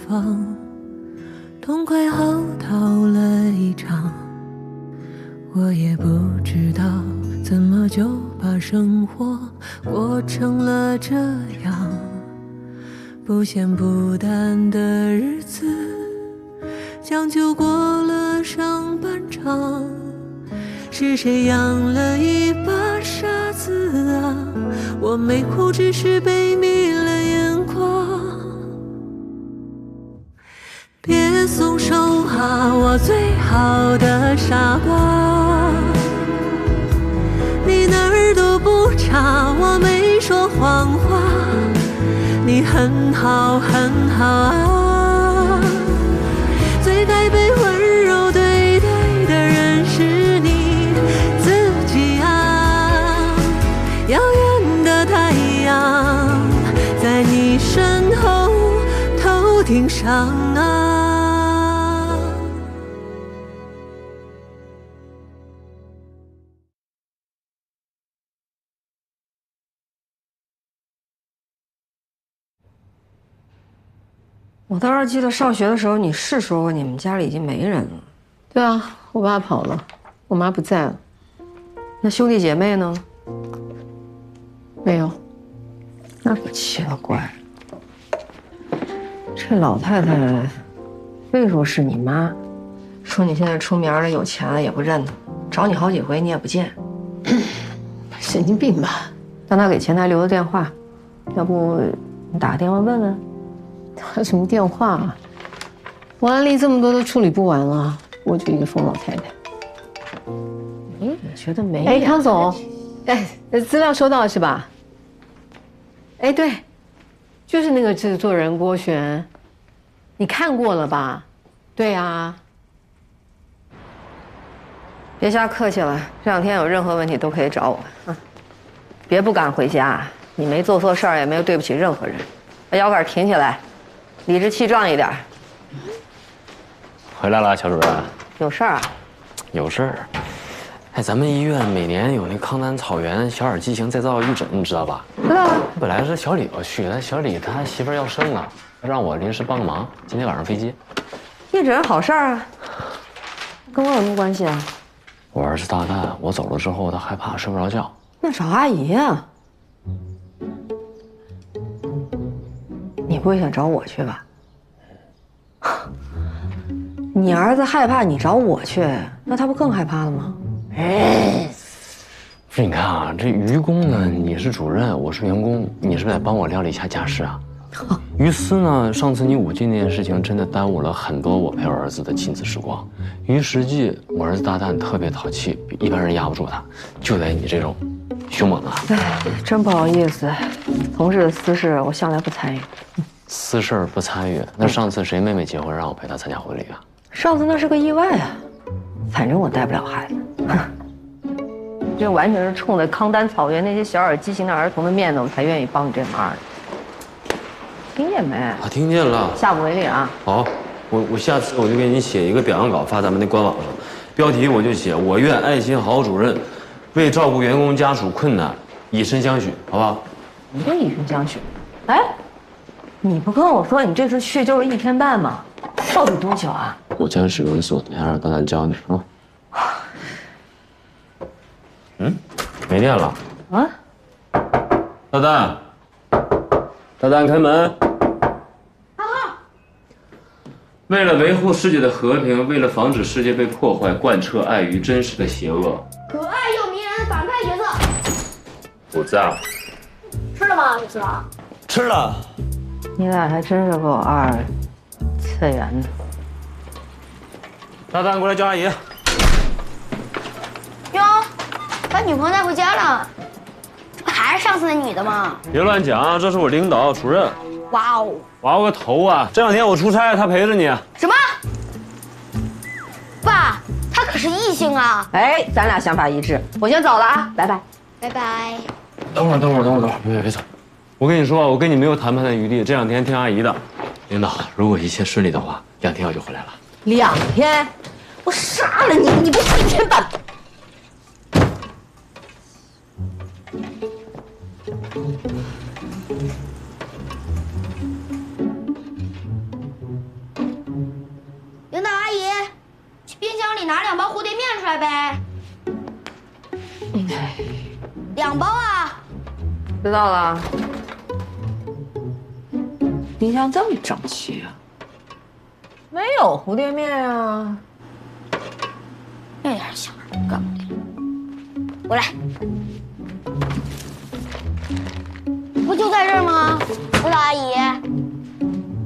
方，痛快嚎啕了一场。我也不知道怎么就把生活过成了这样，不咸不淡的日子将就过了上半场。是谁养了一把傻子啊？我没哭，只是被迷了眼眶。别松手啊，我最好的傻瓜，你哪儿都不差，我没说谎话，你很好很好啊。最该被温柔对待的人是你自己啊。遥远的太阳在你身后头顶上啊。我倒是记得上学的时候，你是说过你们家里已经没人了。对啊，我爸跑了，我妈不在了。那兄弟姐妹呢？没有。那可奇了怪了，这老太太非说是你妈，说你现在出名了，有钱了也不认她，找你好几回你也不见。神经病吧？让她给前台留了电话，要不你打个电话问问？打什么电话啊？我案例这么多都处理不完了，我就一个疯老太太。哎，我觉得没。哎，康总，哎，资料收到了是吧？哎，对，就是那个制作人郭璇，你看过了吧？对啊。别瞎客气了，这两天有任何问题都可以找我啊。别不敢回家，你没做错事儿，也没有对不起任何人。把腰杆挺起来，理直气壮一点。回来了，乔主任。有事儿啊？有事儿。哎，咱们医院每年有那康丹草原小儿畸形再造预诊，你知道吧？知道啊。本来是小李要去，但小李他媳妇儿要生了，让我临时帮个忙。今天晚上飞机。预诊好事儿啊，跟我有什么关系啊？我儿子大蛋，我走了之后他害怕睡不着觉。那找阿姨啊。你不会想找我去吧？你儿子害怕，你找我去，那他不更害怕了吗？哎，不是，你看啊，这于公呢，你是主任，我是员工，你是不是得帮我料理一下家事啊？于私呢，上次你舞技那件事情真的耽误了很多我陪我儿子的亲子时光。于实际，我儿子大蛋特别淘气，一般人压不住他，就得你这种凶猛啊。哎，真不好意思，同事的私事我向来不参与。私事儿不参与，那上次谁妹妹结婚让我陪她参加婚礼啊？上次那是个意外啊，反正我带不了孩子。这完全是冲着康丹草原那些小儿畸形的儿童的面子，我才愿意帮你这忙的。听见没？啊，听见了。下不为例啊。好，我下次我就给你写一个表扬稿发咱们那官网上，标题我就写“我院爱心好主任为照顾员工家属困难以身相许”，好不好？你这以身相许？哎，你不跟我说你这次去就是1天半吗？到底多久啊？我将使用手段让大家教你啊。没电了。啊？大蛋，大蛋开门。为了维护世界的和平，为了防止世界被破坏，贯彻爱与真实的邪恶。可爱又迷人的反派角色，不在。吃了吗？你吃了？吃了。你俩还真是够二次元的。大蛋，过来叫阿姨。哟，把女朋友带回家了，这不还是上次那女的吗？别乱讲，这是我领导主任。哇哦！娃个头啊！这两天我出差，他陪着你。什么？爸，他可是异性啊！哎，咱俩想法一致，我先走了啊，拜拜。拜拜。等会儿，别走！我跟你说，我跟你没有谈判的余地，这两天听阿姨的。领导，如果一切顺利的话，2天我就回来了。2天？我杀了你！你不是1天半。拿2包蝴蝶面出来呗。2包啊！知道了。冰箱这么整齐啊？没有蝴蝶面啊。这点小事干不了。过来，不就在这儿吗？辅导阿姨，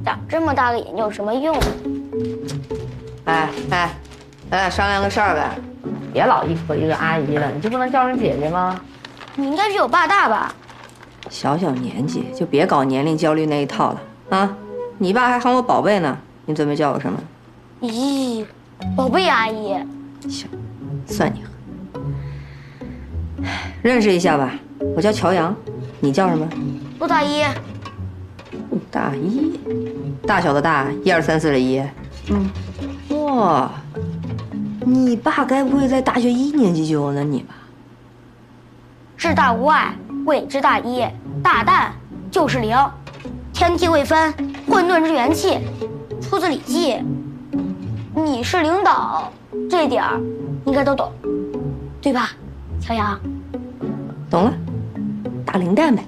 长这么大个眼睛有什么用？商量个事儿呗，别老一口一个阿姨了，你就不能叫声姐姐吗？你应该比我爸大吧？小小年纪就别搞年龄焦虑那一套了啊！你爸还喊我宝贝呢，你准备叫我什么？咦，宝贝阿姨。行，算你狠。认识一下吧，我叫乔阳，你叫什么？陆大姨。大一，大小的大，1、2、3、4的一。哇，你爸该不会在大学1年级就有了你吧？至大无外，谓之大一。大旦就是0，天地未分，混沌之元气，出自《礼记》。你是领导，这点儿应该都懂，对吧，乔阳？懂了，大零蛋呗。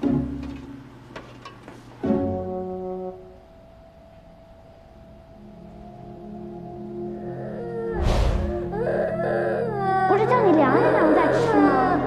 不是叫你凉一凉再吃吗？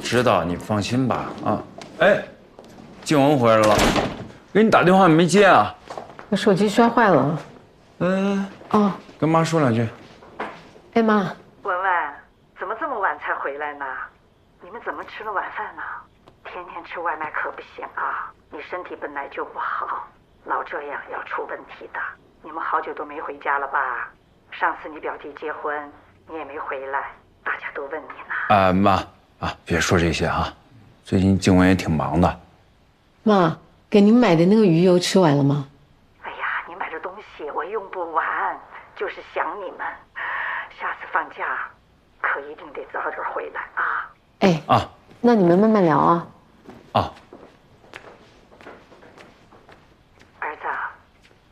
知道，你放心吧。啊，哎，静雯回来了，给你打电话你没接啊？我手机摔坏了。哦，跟妈说2句。哎妈，文文，怎么这么晚才回来呢？你们怎么吃了晚饭呢？天天吃外卖可不行啊！你身体本来就不好，老这样要出问题的。你们好久都没回家了吧？上次你表弟结婚，你也没回来，大家都问你呢。妈啊，别说这些啊，最近静雯也挺忙的。妈，给您买的那个鱼油吃完了吗？哎呀，你买的东西我用不完，就是想你们。下次放假可一定得早点回来啊！哎啊，那你们慢慢聊啊。啊，儿子，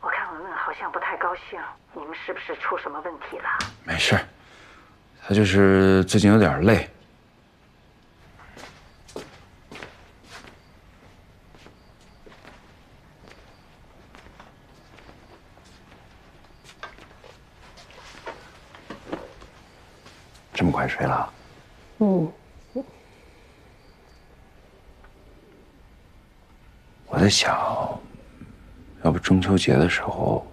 我看文文好像不太高兴，你们是不是出什么问题了？没事，她就是最近有点累。这么快睡了？我在想，要不中秋节的时候，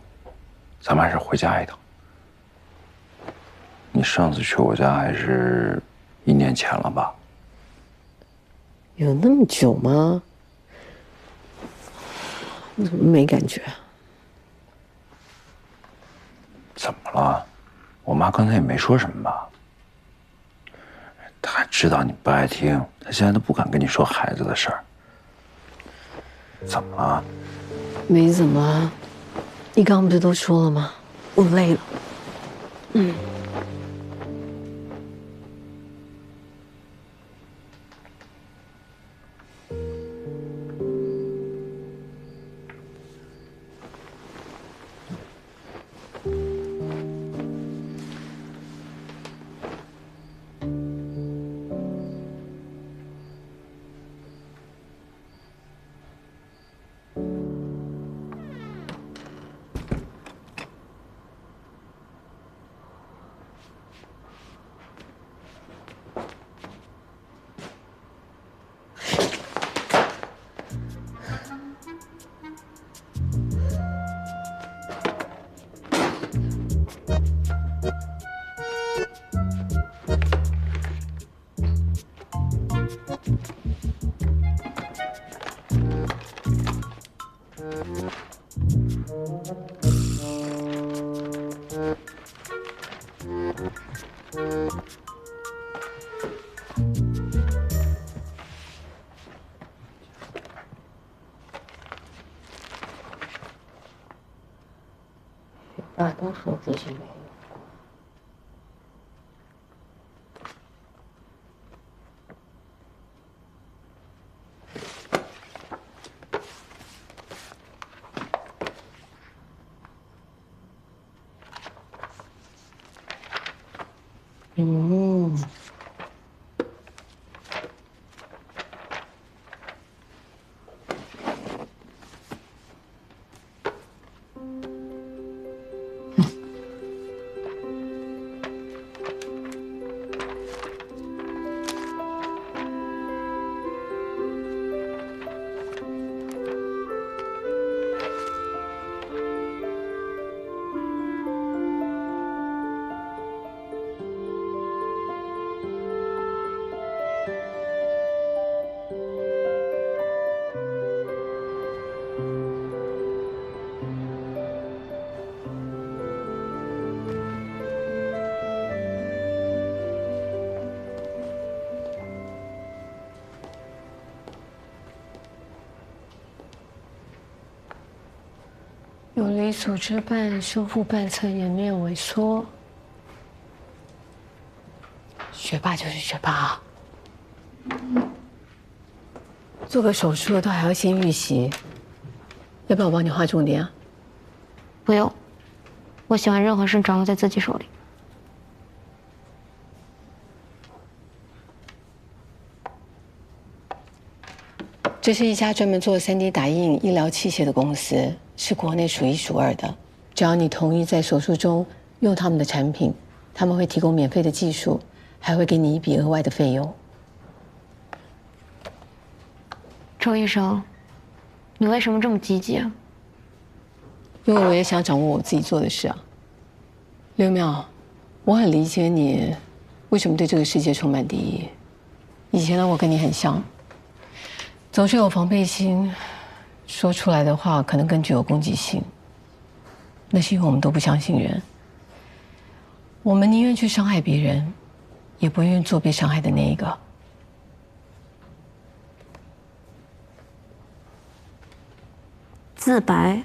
咱们还是回家一趟。你上次去我家还是1年前了吧？有那么久吗？我怎么没感觉？怎么了？我妈刚才也没说什么吧？她知道你不爱听，她现在都不敢跟你说孩子的事儿。怎么了？没怎么。你刚刚不是都说了吗？我累了。爸都说自己没有。有离组织瓣修复瓣侧颜面萎缩。学霸就是学霸啊！做个手术都还要先预习，要不要我帮你画重点啊？不用，我喜欢任何事掌握在自己手里。这是一家专门做3D 打印医疗器械的公司，是国内数1数2的。只要你同意在手术中用他们的产品，他们会提供免费的技术，还会给你一笔额外的费用。周医生，你为什么这么积极啊？因为我也想掌握我自己做的事啊。刘淼，我很理解你为什么对这个世界充满敌意。以前的我跟你很像，总是有防备心，说出来的话可能更具有攻击性。那是因为我们都不相信人，我们宁愿去伤害别人，也不愿意做被伤害的那一个。自白，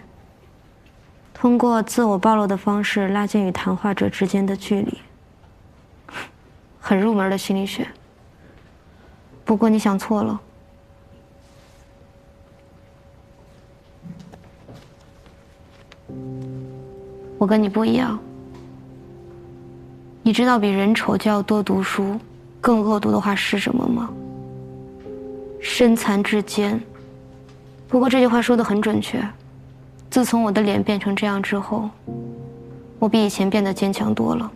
通过自我暴露的方式拉近与谈话者之间的距离，很入门的心理学。不过你想错了。我跟你不一样，你知道比人丑就要多读书更恶毒的话是什么吗？身残志坚。不过这句话说得很准确。自从我的脸变成这样之后，我比以前变得坚强多了。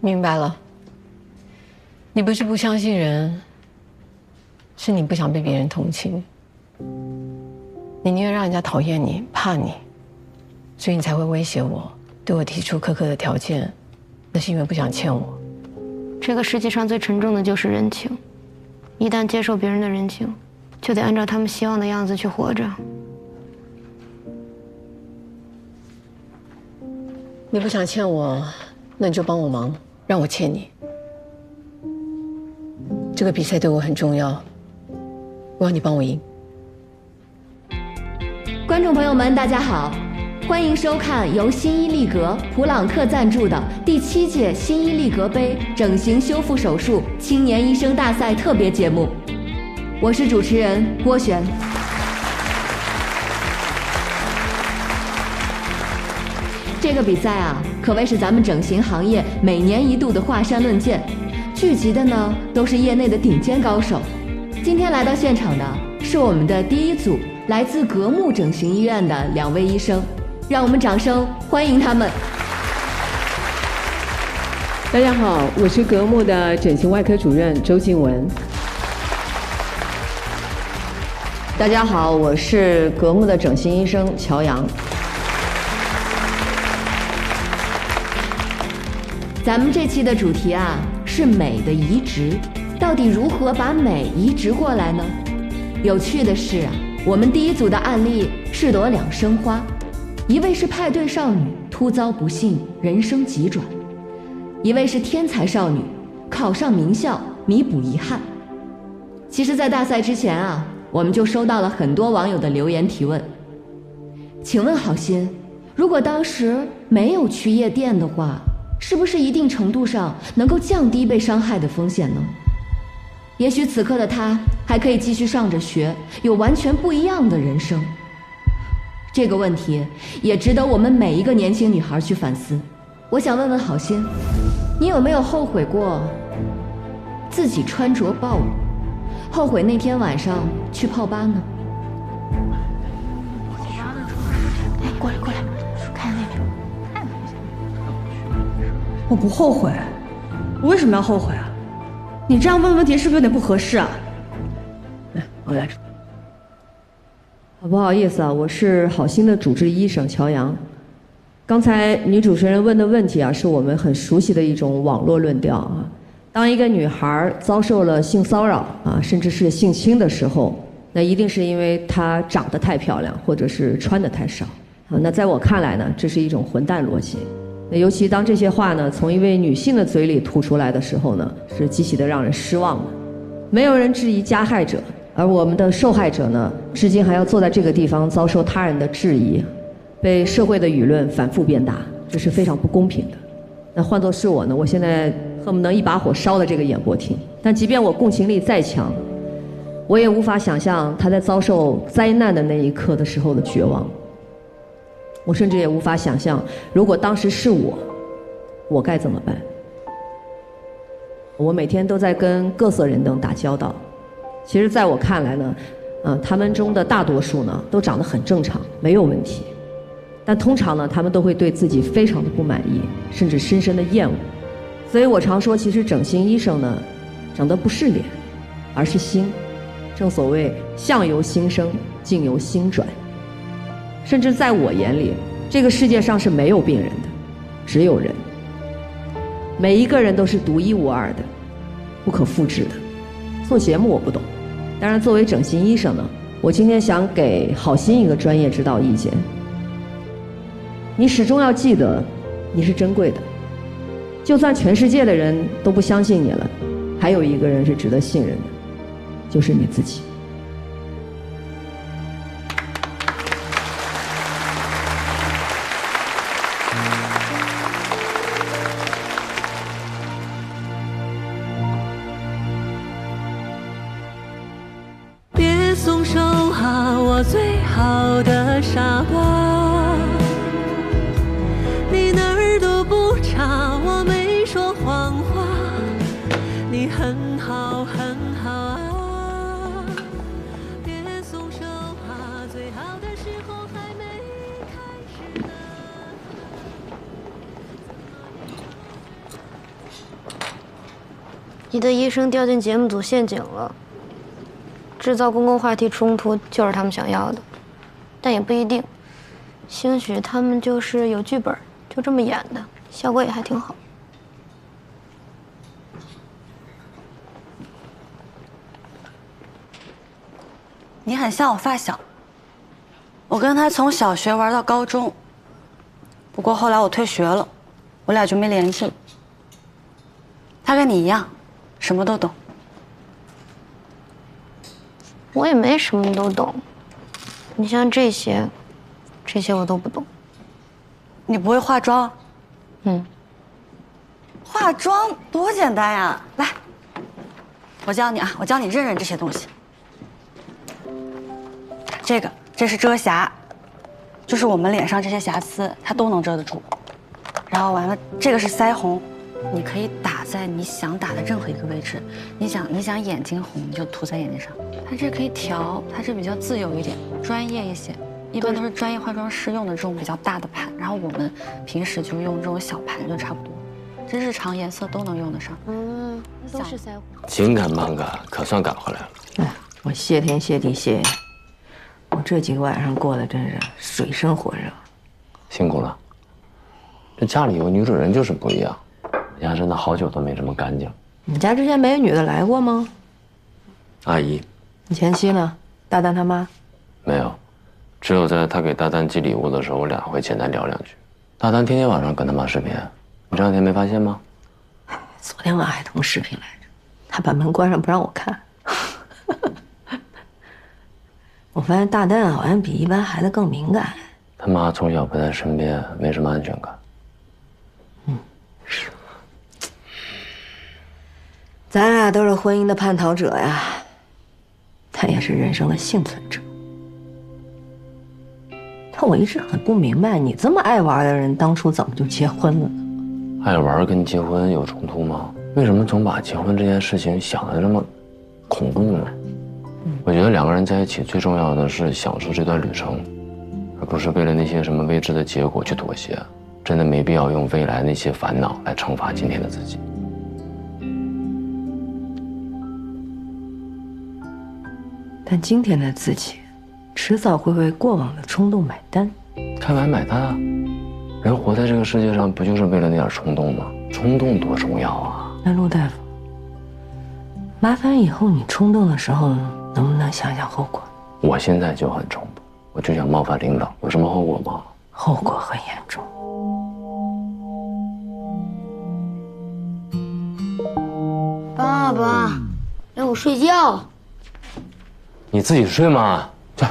明白了，你不是不相信人，是你不想被别人同情。你宁愿让人家讨厌你、怕你，所以你才会威胁我，对我提出苛刻的条件，那是因为不想欠我。这个世界上最沉重的就是人情，一旦接受别人的人情，就得按照他们希望的样子去活着。你不想欠我，那你就帮我忙，让我欠你。这个比赛对我很重要，我要你帮我赢。观众朋友们，大家好，欢迎收看由新伊利格普朗克赞助的第7届新伊利格杯整形修复手术青年医生大赛特别节目，我是主持人郭璇。这个比赛啊，可谓是咱们整形行业每年一度的华山论剑，聚集的呢都是业内的顶尖高手。今天来到现场的是我们的第一组来自格木整形医院的2位医生，让我们掌声欢迎他们。大家好，我是格木的整形外科主任周静雯。大家好，我是格木的整形医生乔阳。咱们这期的主题啊是美的移植，到底如何把美移植过来呢？有趣的是啊，我们第一组的案例是朵2生花，一位是派对少女突遭不幸，人生急转；一位是天才少女，考上名校，弥补遗憾。其实，在大赛之前啊，我们就收到了很多网友的留言提问。请问好心，如果当时没有去夜店的话，是不是一定程度上能够降低被伤害的风险呢？也许此刻的她还可以继续上着学，有完全不一样的人生。这个问题也值得我们每一个年轻女孩去反思。我想问问好心，你有没有后悔过自己穿着暴露，后悔那天晚上去泡吧呢？哎，过来，看那边。我不后悔，我为什么要后悔啊？你这样问问题是不是有点不合适啊？来，我来。不好意思啊，我是好心的主治医生乔阳。刚才女主持人问的问题啊，是我们很熟悉的一种网络论调啊。当一个女孩遭受了性骚扰啊，甚至是性侵的时候，那一定是因为她长得太漂亮，或者是穿得太少啊。那在我看来呢，这是一种混蛋逻辑。尤其当这些话呢从一位女性的嘴里吐出来的时候呢，是极其的让人失望的。没有人质疑加害者，而我们的受害者呢，至今还要坐在这个地方遭受他人的质疑，被社会的舆论反复鞭打，这是非常不公平的。那换作是我呢，我现在恨不能一把火烧了这个演播厅。但即便我共情力再强，我也无法想象他在遭受灾难的那一刻的时候的绝望。我甚至也无法想象，如果当时是我该怎么办。我每天都在跟各色人等打交道，其实在我看来呢，他们中的大多数呢都长得很正常，没有问题，但通常呢他们都会对自己非常的不满意，甚至深深的厌恶。所以我常说，其实整形医生呢长得不是脸，而是心。正所谓相由心生，境由心转。甚至在我眼里，这个世界上是没有病人的，只有人。每一个人都是独一无二的，不可复制的。做节目我不懂，当然作为整形医生呢，我今天想给好心一个专业指导意见。你始终要记得，你是珍贵的，就算全世界的人都不相信你了，还有一个人是值得信任的，就是你自己。别松手啊，我最好的傻瓜，你哪儿都不差，我没说谎话，你很好很好啊，别松手啊，最好的时候还没开始呢。你的医生掉进节目组陷阱了，制造公共话题冲突就是他们想要的，但也不一定。兴许他们就是有剧本，就这么演的，效果也还挺好。你很像我发小，我跟他从小学玩到高中，不过后来我退学了，我俩就没联系了。他跟你一样，什么都懂。我也没什么都懂，你像这些我都不懂。你不会化妆？嗯。化妆多简单呀！来，我教你啊，我教你认认这些东西。这是遮瑕，就是我们脸上这些瑕疵，它都能遮得住。然后完了，这个是腮红，你可以打在你想打的任何一个位置。你想眼睛红，你就涂在眼睛上。它这可以调，它这比较自由一点，专业一些。一般都是专业化妆师用的这种比较大的盘，然后我们平时就用这种小盘就差不多。这日常颜色都能用得上。嗯，都是腮红。紧赶慢赶，可算赶回来了。哎，我谢天谢地谢谢。我这几个晚上过得真是水深火热，辛苦了。这家里有女主人就是不一样，人家真的好久都没这么干净。你家之前没有女的来过吗？阿姨，你前妻呢？大丹他妈？没有，只有在他给大丹寄礼物的时候，我俩会简单聊两句。大丹天天晚上跟他妈视频，你这两天没发现吗？昨天晚上还通视频来着，他把门关上不让我看。我发现大丹好像比一般孩子更敏感。他妈从小不在身边，没什么安全感。是。咱俩都是婚姻的叛逃者呀，他也是人生的幸存者。但我一直很不明白，你这么爱玩的人，当初怎么就结婚了呢？爱玩跟结婚有冲突吗？为什么总把结婚这件事情想得这么恐怖呢？我觉得两个人在一起最重要的是享受这段旅程，而不是为了那些什么未知的结果去妥协。真的没必要用未来那些烦恼来惩罚今天的自己。但今天的自己，迟早会为过往的冲动买单。开完买单啊！人活在这个世界上，不就是为了那点冲动吗？冲动多重要啊！那陆大夫，麻烦以后你冲动的时候，能不能想想后果？我现在就很冲动，我就想冒犯领导，有什么后果吗？后果很严重。爸爸，让我睡觉。你自己睡嘛，去。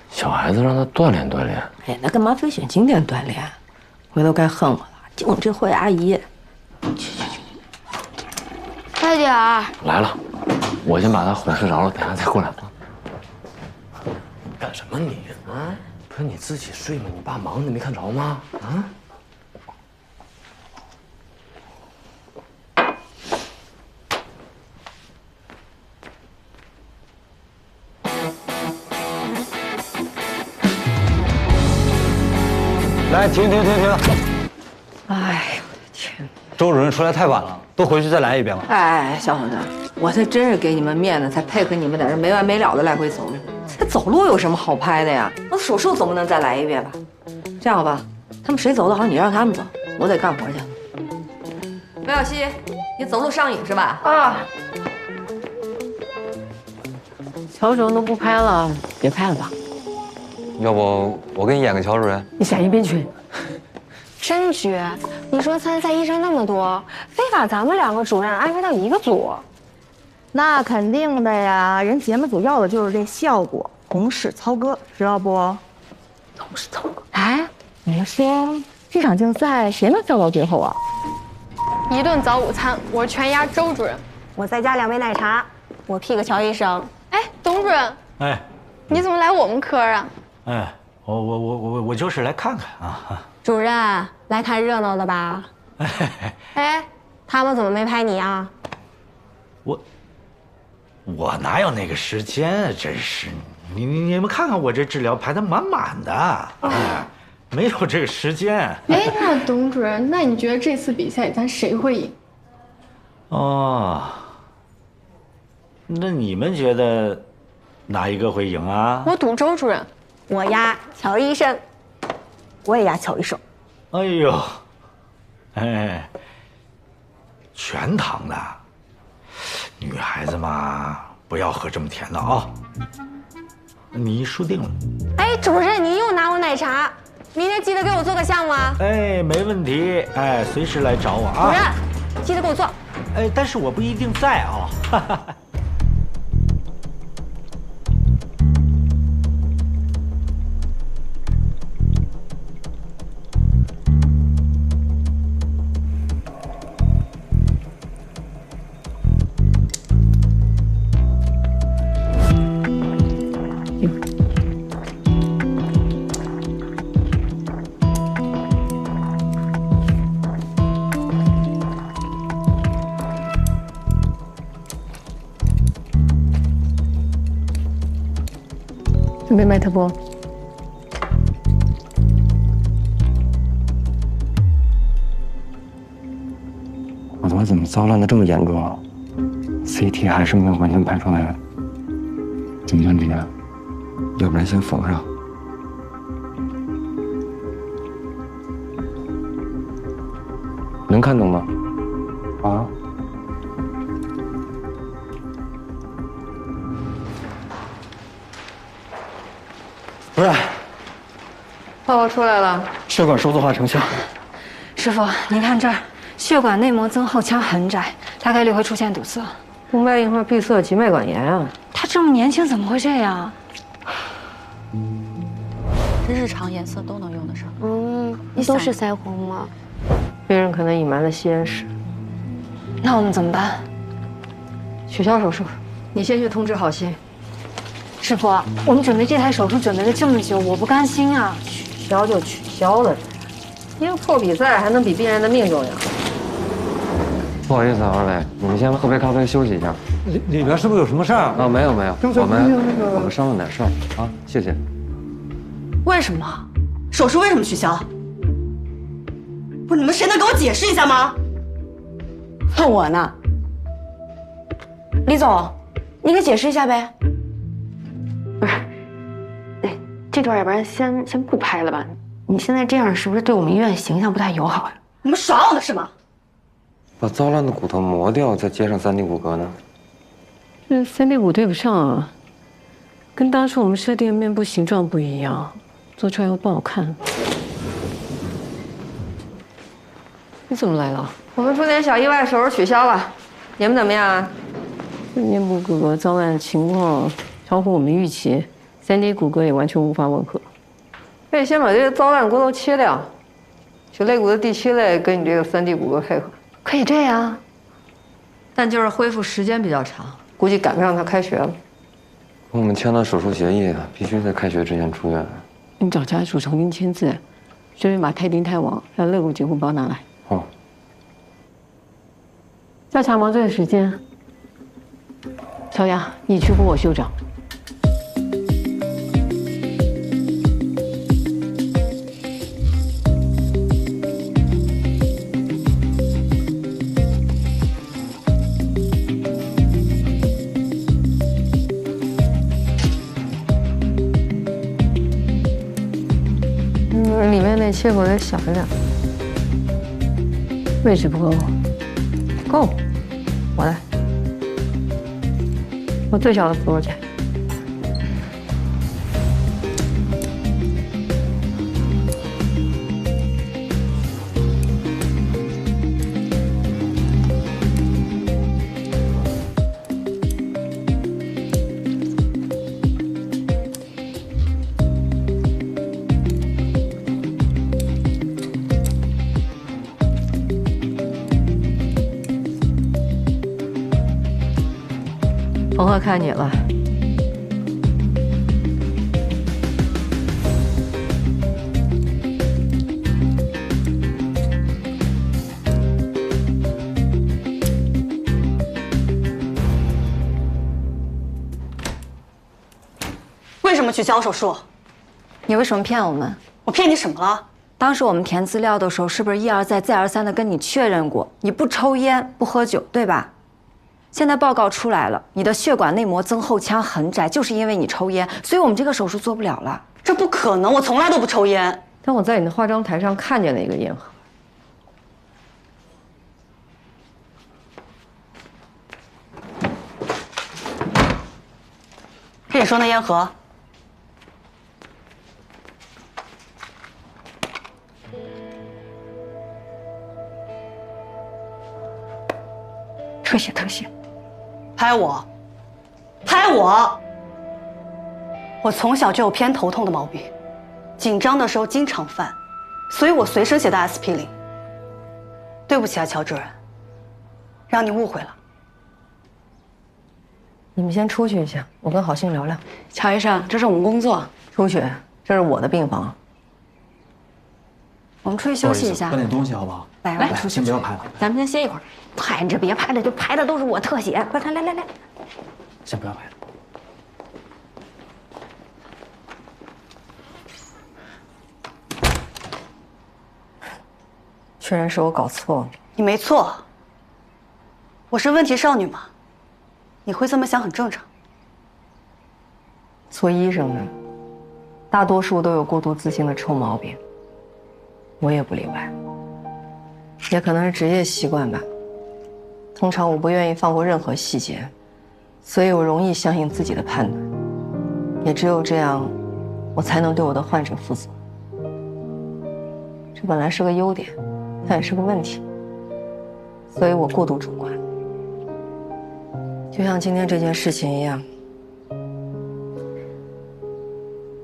小孩子让他锻炼锻炼。哎，那干嘛非选经典锻炼？回头该恨我了，就你这坏阿姨。快点儿！来了，我先把他哄睡着了，等下再过来。干什么你啊？不是你自己睡吗？你爸忙，你没看着吗？啊？来，停！哎呦我的天！周主任出来太晚了，都回去再来一遍吧。哎，小伙子，我这真是给你们面子，才配合你们在这没完没了的来回走路。这走路有什么好拍的呀？那手术总不能再来一遍吧？这样吧，他们谁走得好，你让他们走，我得干活去。梅小西，你走路上瘾是吧？啊。乔主任都不拍了，别拍了吧。要不我给你演个乔主任？你闪一边去。真绝！你说参赛医生那么多，非把咱们两个主任安排到一个组？那肯定的呀，人节目组要的就是这效果，同事操戈，知道不？同事操戈。哎，你们说这场竞赛谁能笑到最后啊？一顿早午餐，我全压周主任。我再加2杯奶茶，我 P 个乔医生。哎，董主任。哎，你怎么来我们科啊？哎，我就是来看看啊。主任来看热闹的吧？哎，他们怎么没拍你啊？我哪有那个时间啊！真是，你们看看我这治疗排得满满的，哎，没有这个时间。哎，那董主任，那你觉得这次比赛咱谁会赢？哦，那你们觉得哪一个会赢啊？我赌周主任。我压乔医生。我也压乔医生。哎呦，哎，全糖的，女孩子嘛，不要喝这么甜的啊。你输定了。哎，主任，您又拿我奶茶，明天记得给我做个项目啊。哎，没问题，哎，随时来找我啊。主任，记得给我做。哎，但是我不一定在啊。哈哈。准备麦特波。我他妈怎么糟烂的这么严重啊 ？CT 还是没有完全排出来，怎么样，这样？要不然先缝上。能看懂吗？啊？主任，报告出来了，血管收缩化成像。师傅，您看这儿，血管内膜增厚腔很窄，大概率会出现堵塞。动脉硬化闭塞及脉管炎啊！他这么年轻，怎么会这样？这日常颜色都能用得上。都是腮红吗？病人可能隐瞒了吸烟史。那我们怎么办？取消手术，你先去通知郝鑫。师傅，我们准备这台手术准备了这么久，我不甘心啊！取消就取消了，一个破比赛还能比病人的命重要？不好意思啊，二位，你们先喝杯咖啡休息一下。里边是不是有什么事儿啊？没有，我们商量点事儿啊，谢谢。为什么？手术为什么取消？不是你们谁能给我解释一下吗？问我呢？李总，你给解释一下呗。不是，这段要不然先不拍了吧？你现在这样是不是对我们医院形象不太友好呀？你们耍我呢是吗？把糟烂的骨头磨掉，再接上3D 骨骼呢？这3D 骨对不上啊，跟当初我们设定的面部形状不一样，做出来又不好看。你怎么来了？我们出点小意外，手术取消了。你们怎么样啊？面部骨骼糟烂情况超乎我们预期，3D 骨骼也完全无法吻合。可以先把这个糟烂骨头切掉，取肋骨的第7类跟你这个3D 骨骼配合。可以这样，但就是恢复时间比较长，估计赶不上他开学了。我们签了手术协议，必须在开学之前出院。你找家属重新签字，顺便把泰丁泰王还有肋骨截骨包拿来。好。加强麻醉的时间。小杨，你去扶我袖长。里面那切口得小一点，位置不够，够，我来，我最小的扶手去。红鹤看你了，为什么取消手术？你为什么骗我们？我骗你什么了？当时我们填资料的时候，是不是一而再再而三的跟你确认过，你不抽烟不喝酒，对吧？现在报告出来了，你的血管内膜增厚腔很窄，就是因为你抽烟，所以我们这个手术做不了了。这不可能，我从来都不抽烟。但我在你的化妆台上看见了一个烟盒。是你说那烟盒？特写特写，拍我，拍我！我从小就有偏头痛的毛病，紧张的时候经常犯，所以我随身携带 aspirin。对不起啊，乔主任，让你误会了。你们先出去一下，我跟郝信聊聊。乔医生，这是我们工作。出去，这是我的病房。我们出去休息一下，搬点东西好不好？来，出去，先不要拍了，咱们先歇一会儿。拍着别拍了，就拍的都是我特写。快看，来，先不要拍了。确认是我搞错了。你没错，我是问题少女嘛，你会这么想很正常。做医生的，大多数都有过度自信的臭毛病，我也不例外。也可能是职业习惯吧。通常我不愿意放过任何细节，所以我容易相信自己的判断。也只有这样，我才能对我的患者负责。这本来是个优点，但也是个问题，所以我过度主观。就像今天这件事情一样，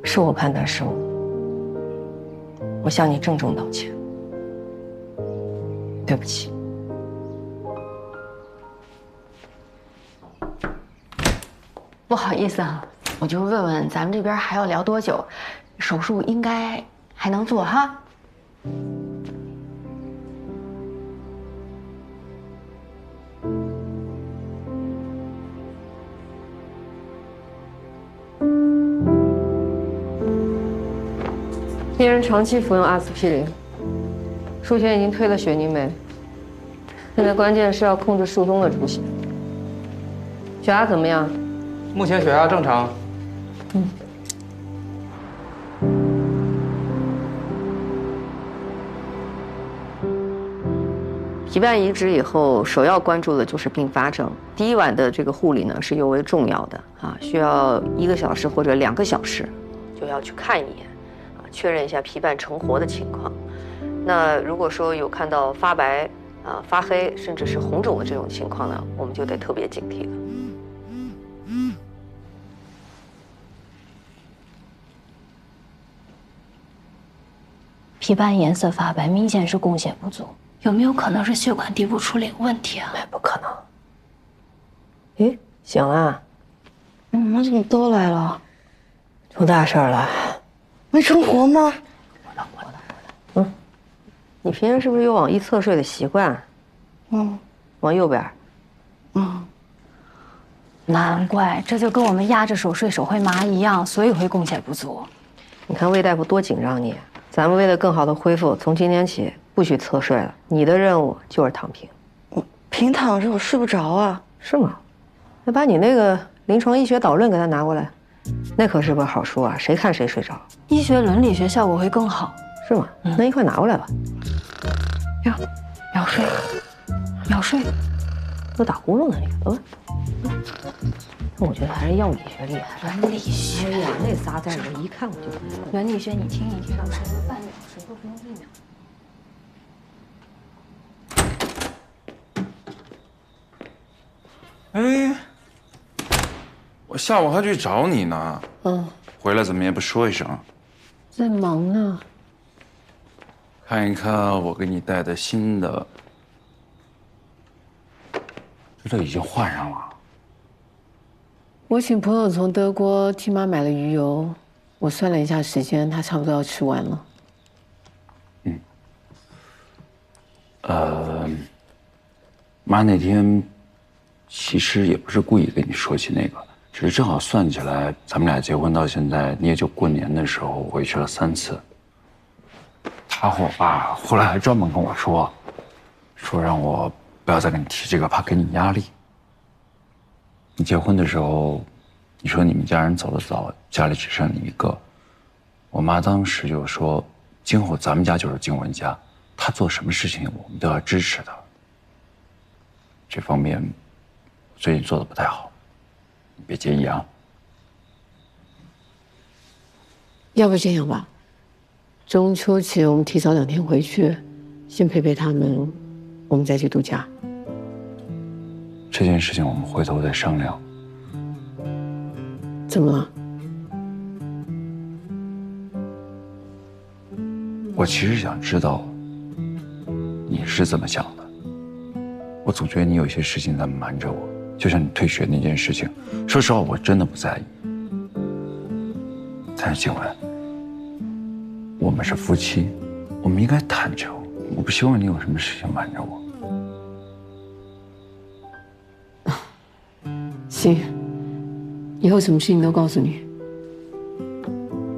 是我判断失误，我向你郑重道歉，对不起。不好意思啊，我就问问咱们这边还要聊多久？手术应该还能做哈？病人长期服用阿司匹林，术前已经推了血凝酶，现在关键是要控制术中的出血。血压怎么样？目前血压正常。皮瓣移植以后，首要关注的就是并发症。第一晚的这个护理呢是尤为重要的啊，需要1个小时或者2个小时，就要去看一眼，确认一下皮瓣成活的情况。那如果说有看到发白、发黑，甚至是红肿的这种情况呢，我们就得特别警惕了。皮瓣颜色发白，明显是供血不足，有没有可能是血管底部处理问题啊？不可能。诶，醒了？你们怎么都来了？出大事了？没成活吗？你平时是不是有往一侧睡的习惯？往右边。难怪，这就跟我们压着手睡手会麻一样，所以会供血不足。你看魏大夫多紧张你，咱们为了更好的恢复，从今天起不许侧睡了。你的任务就是躺平。平躺着我睡不着啊。是吗？那把你那个临床医学导论给他拿过来，那可是本好书啊，谁看谁睡着。医学伦理学效果会更好。是吗？那一块拿过来吧。秒睡，秒睡，都打呼噜呢，你看。那我觉得还是药理学厉害。伦理学，哎呀，那仨字我一看我就。伦理学你听一听，半秒谁都不用1哎，秒。我下午还去找你呢。回来怎么也不说一声？在忙呢。看一看我给你带的新的，这都已经换上了。我请朋友从德国替妈买了鱼油，我算了一下时间，他差不多要吃完了。妈那天其实也不是故意跟你说起那个，只是正好算起来，咱们俩结婚到现在，你也就过年的时候回去了3次。他和我爸后来还专门跟我说让我不要再跟你提这个，怕给你压力。你结婚的时候，你说你们家人走得早，家里只剩你一个。我妈当时就说，今后咱们家就是静文家，她做什么事情我们都要支持她。这方面最近做的不太好，你别介意啊。要不这样吧，中秋节我们提早2天回去，先陪陪他们，我们再去度假。这件事情我们回头再商量。怎么了？我其实想知道你是怎么想的。我总觉得你有些事情在瞒着我，就像你退学那件事情，说实话我真的不在意。但是静文，我们是夫妻，我们应该坦诚。我不希望你有什么事情瞒着我。行，以后什么事情都告诉你。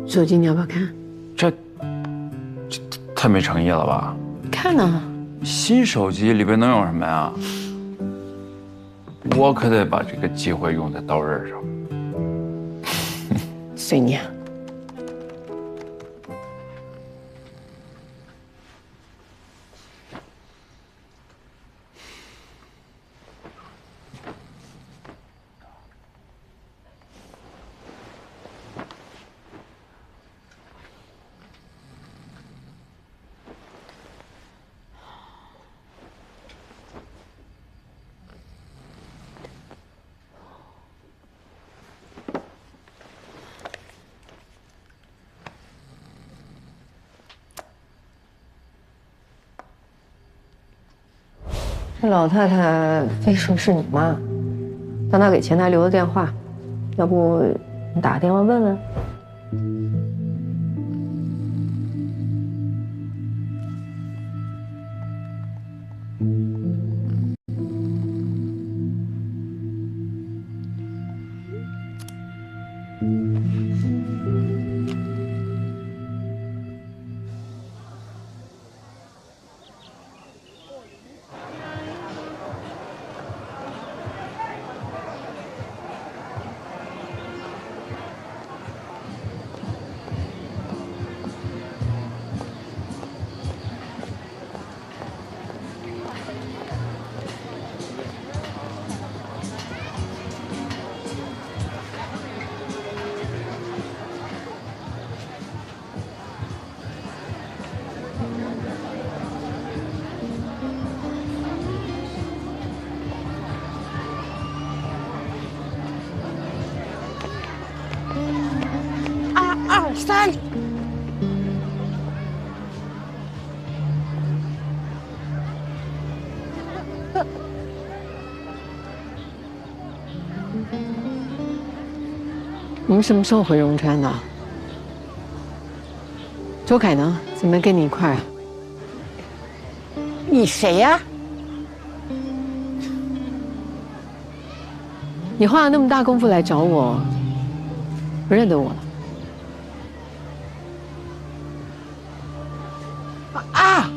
手机你要不要看？这太没诚意了吧？看啊。新手机里边能有什么呀？我可得把这个机会用在刀刃上。随你啊。这老太太非说是你妈，但她给前台留的电话，要不你打个电话问问？2、3。你们什么时候回荣川的？周凯呢？怎么没跟你一块儿啊？你谁呀？你花了那么大功夫来找我，不认得我了？啊，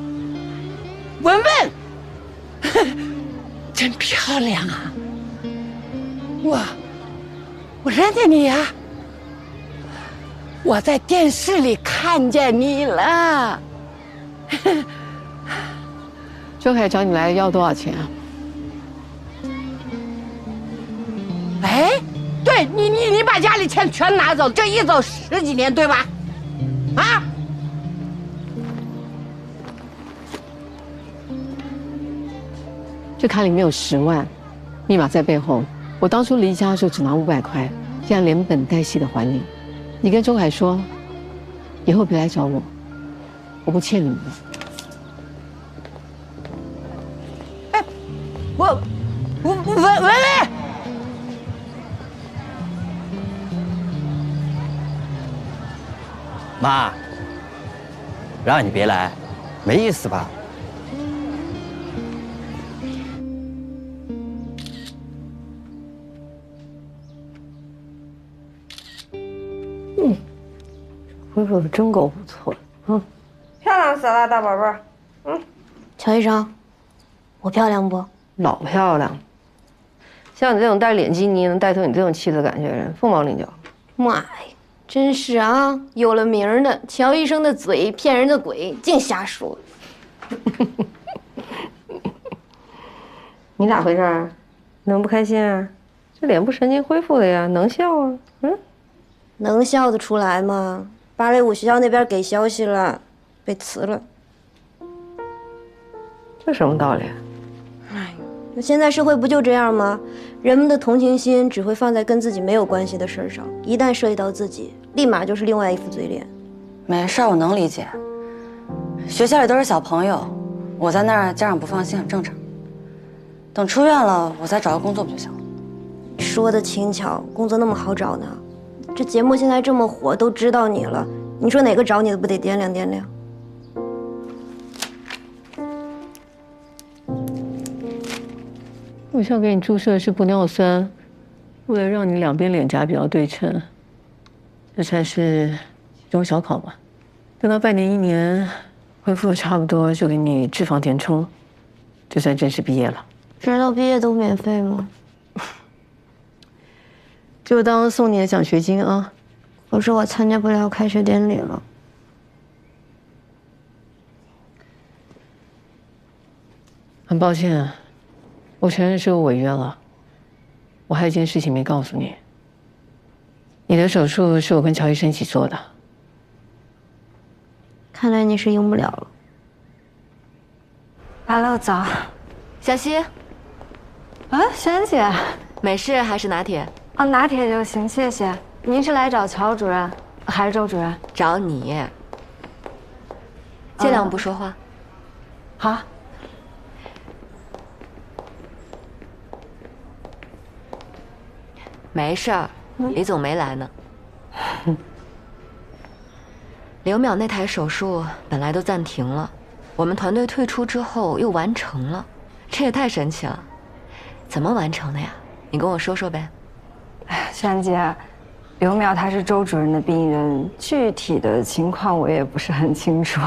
文文，真漂亮啊！我认得你呀，我在电视里看见你了。周凯找你来要多少钱啊？哎，对你把家里钱全拿走，这一走10几年，对吧？啊？这卡里面有10万，密码在背后。我当初离家的时候只拿500块，现在连本带息的还你。你跟周凯说，以后别来找我，我不欠你们的。哎，文文，妈，让你别来，没意思吧？恢复的真够不错的，漂亮死了，大宝贝儿。乔医生，我漂亮不？老漂亮。像你这种带脸基尼能带出你这种气质感觉的人，凤毛麟角。妈呀，真是啊，有了名儿的乔医生的嘴骗人的鬼，净瞎说。你咋回事啊？你怎么不开心啊？这脸部神经恢复了呀，能笑啊？能笑得出来吗？芭蕾舞学校那边给消息了，被辞了。这什么道理？那现在社会不就这样吗？人们的同情心只会放在跟自己没有关系的事上，一旦涉及到自己，立马就是另外一副嘴脸。没事，我能理解。学校里都是小朋友，我在那儿家长不放心很正常。等出院了，我再找个工作不就行了？说的轻巧，工作那么好找呢？这节目现在这么火，都知道你了，你说哪个找你的不得掂量掂量？我想给你注射的是玻尿酸，为了让你两边脸颊比较对称，这才是中小考吧。等到半年1年恢复的差不多，就给你脂肪填充，就算正式毕业了。直到毕业都免费吗？就当送你的奖学金啊！可是我参加不了开学典礼了。很抱歉，我承认是我违约了。我还有一件事情没告诉你，你的手术是我跟乔医生一起做的。看来你是赢不了了。Hello， 早，小溪。啊，珊姐，美式还是拿铁？哦，拿铁就行，谢谢。您是来找乔主任还是周主任？找你。尽量不说话。好。没事儿，李总没来呢。刘淼那台手术本来都暂停了，我们团队退出之后又完成了，这也太神奇了。怎么完成的呀？你跟我说说呗。哎，萱姐，刘淼他是周主任的病人，具体的情况我也不是很清楚。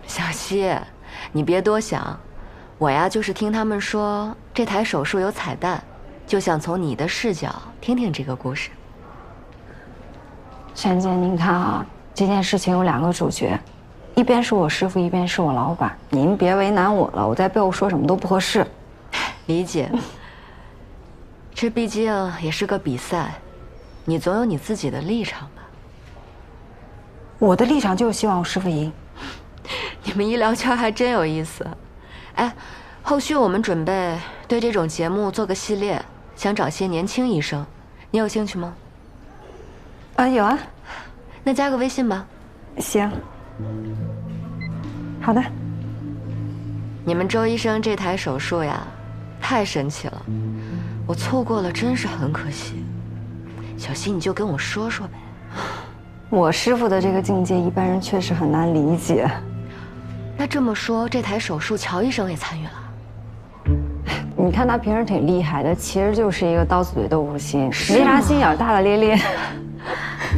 小溪，你别多想，我呀就是听他们说这台手术有彩蛋，就想从你的视角听听这个故事。萱姐，您看啊，这件事情有2个主角，一边是我师傅，一边是我老板，您别为难我了，我在背后说什么都不合适。理解。这毕竟也是个比赛，你总有你自己的立场吧？我的立场就是希望我师傅赢。你们医疗圈还真有意思。哎，后续我们准备对这种节目做个系列，想找些年轻医生，你有兴趣吗？有啊。那加个微信吧。行。好的。你们周医生这台手术呀，太神奇了，我错过了真是很可惜。小溪，你就跟我说说呗。我师傅的这个境界，一般人确实很难理解。那这么说，这台手术乔医生也参与了？你看他平时挺厉害的，其实就是一个刀子嘴豆腐心，没啥心眼，大大咧咧。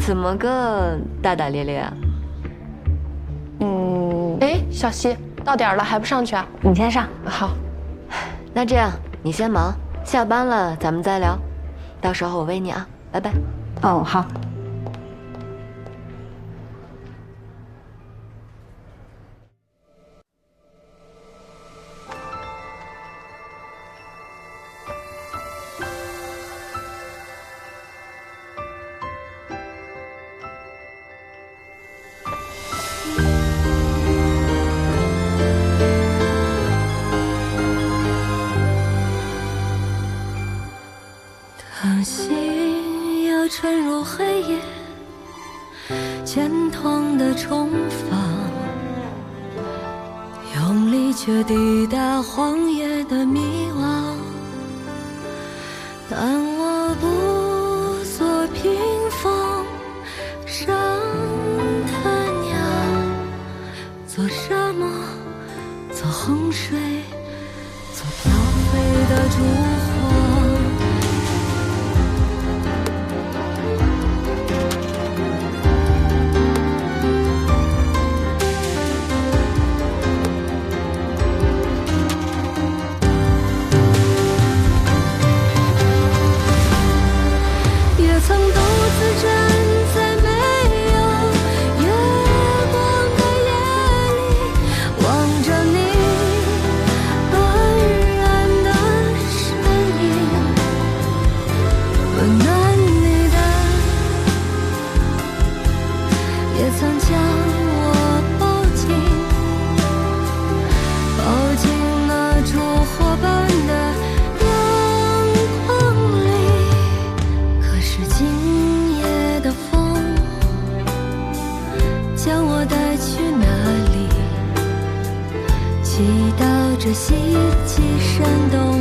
怎么个大大咧咧啊？哎，小溪，到点了还不上去啊？你先上。好。那这样你先忙，下班了咱们再聊。到时候我喂你啊，拜拜。哦，好。当心要沉入黑夜，渐痛的重放，用力却抵达荒野的迷惘。但我不做屏风上的鸟，做沙漠，做洪水，做飘飞的烛火。曾独自站在没有月光的夜里，望着你安然的身影，温暖你的，也曾将我抱紧，抱进了烛火般的今夜的风将我带去哪里？祈祷着希冀山东